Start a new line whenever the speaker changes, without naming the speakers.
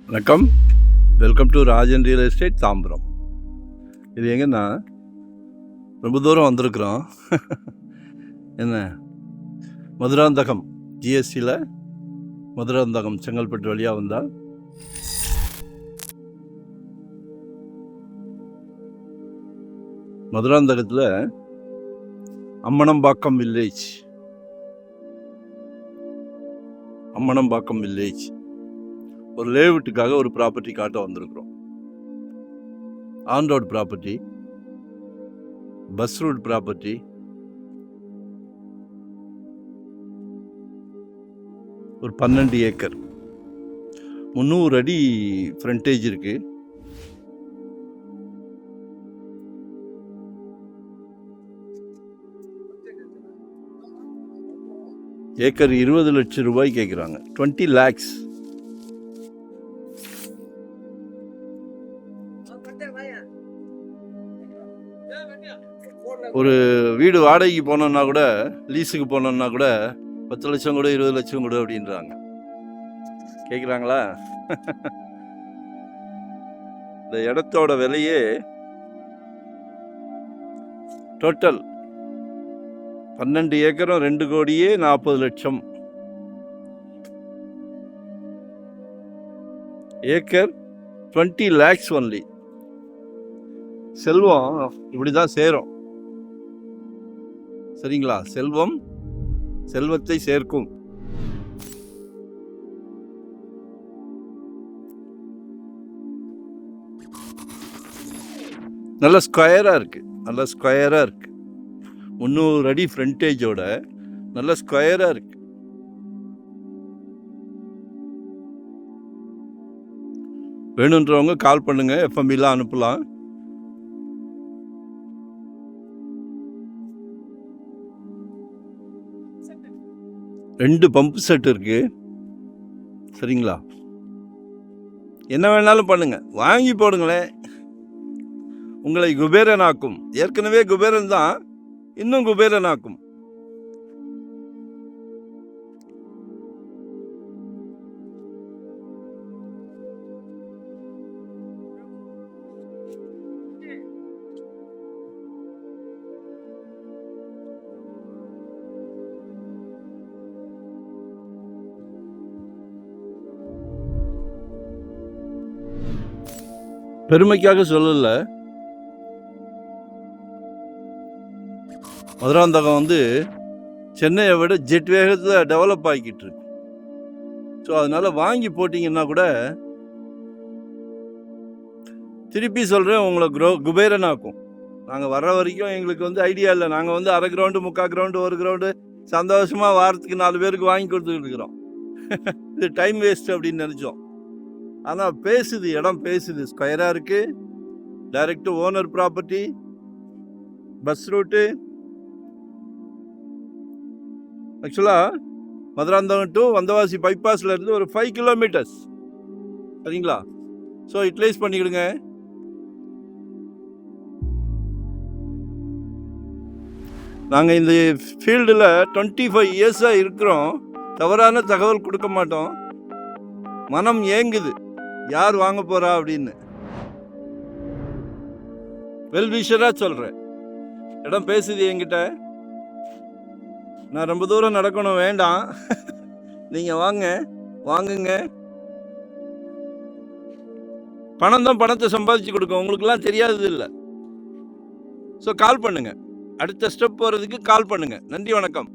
வணக்கம், welcome to Rajan real estate Tambaram. இது எங்கன்னா ரொம்ப தூரம் வந்திருக்கிறோம். என்ன, மதுராந்தகம் ஜிஎஸ்டியில் மதுராந்தகம் செங்கல்பட்டு வழியாக வந்தால் மதுராந்தகத்தில் அம்மனம்பாக்கம் வில்லேஜ் ஒரு லேஅவுட்டுக்காக ஒரு ப்ராப்பர்ட்டி காட்ட வந்திருக்கிறோம். On road property, bus route property, ஒரு 12 ஏக்கர், 300 அடி ஃப்ரண்டேஜ் இருக்கு. ஏக்கர் 20 லட்சம் ரூபாய் கேட்குறாங்க, 20 lakhs. ஒரு வீடு வாடகைக்கு போனோம்னா கூட, லீஸுக்கு போனோம்னா கூட 10 லட்சம் கூட 20 லட்சம் கூட அப்படின்றாங்க. கேட்குறாங்களா? இந்த இடத்தோட விலையே டோட்டல் 12 ஏக்கரும் 2 கோடியே 40 லட்சம். Acre 20 lakhs only. செல்வம் இப்படிதான் சேரும், சரிங்களா? செல்வம் செல்வத்தை சேர்க்கும். நல்ல ஸ்கொயரா இருக்கு, 300 அடி ஃப்ரண்டேஜோட நல்ல ஸ்கொயரா இருக்கு. வேணுன்றவங்க கால் பண்ணுங்க, எஃப்எம்பிலாம் அனுப்பலாம். ரெண்டு பம்ப் செட் இருக்கு, சரிங்களா? என்ன வேணாலும் பண்ணுங்க, வாங்கி போடுங்களேன், உங்களை குபேரனாக்கும். ஏற்கனவே குபேரன் தான், இன்னும் குபேரனாக்கும். பெருமைக்காக சொல்லல, மதுராந்தகம் வந்து சென்னையை விட ஜெட் வேகத்தில் டெவலப் ஆகிக்கிட்டு இருக்கு. ஸோ அதனால வாங்கி போட்டிங்கன்னா கூட, திருப்பி சொல்கிறேன், உங்களை குபேரனாக்கும். நாங்கள் வர்ற வரைக்கும் எங்களுக்கு வந்து ஐடியா இல்லை. நாங்கள் வந்து அரை கிரவுண்டு, 3/4 கிரவுண்டு, 1 கிரவுண்டு சந்தோஷமாக வாரத்துக்கு 4 பேருக்கு வாங்கி கொடுத்துக்கிட்டு இருக்கிறோம். இது டைம் வேஸ்ட் அப்படின்னு நினச்சோம். ஆனால் பேசுது, இடம் பேசுது. ஸ்கொயராக இருக்குது, direct owner property, bus route. ஆக்சுவலாக மதுராந்தகம் டு வந்தவாசி பைபாஸில் இருந்து ஒரு 5 கிலோமீட்டர்ஸ், சரிங்களா? ஸோ யூட்டிலைஸ் பண்ணிக்கிடுங்க. நாங்கள் இந்த ஃபீல்டில் 25 இயர்ஸாக இருக்கிறோம். தவறான தகவல் கொடுக்க மாட்டோம். மனம் ஏங்குது, யார் வாங்க போறா அப்படின்னு. வெல்விஷராக சொல்கிறேன், இடம் பேசுது என்கிட்ட. நான் ரொம்ப தூரம் நடக்கணும், வேண்டாம், நீங்கள் வாங்குங்க. பணம் தான் பணத்தை சம்பாதிச்சு கொடுக்கும், உங்களுக்குலாம் தெரியாதது இல்லை. ஸோ கால் பண்ணுங்க, அடுத்த ஸ்டெப் போகிறதுக்கு கால் பண்ணுங்க. நன்றி, வணக்கம்.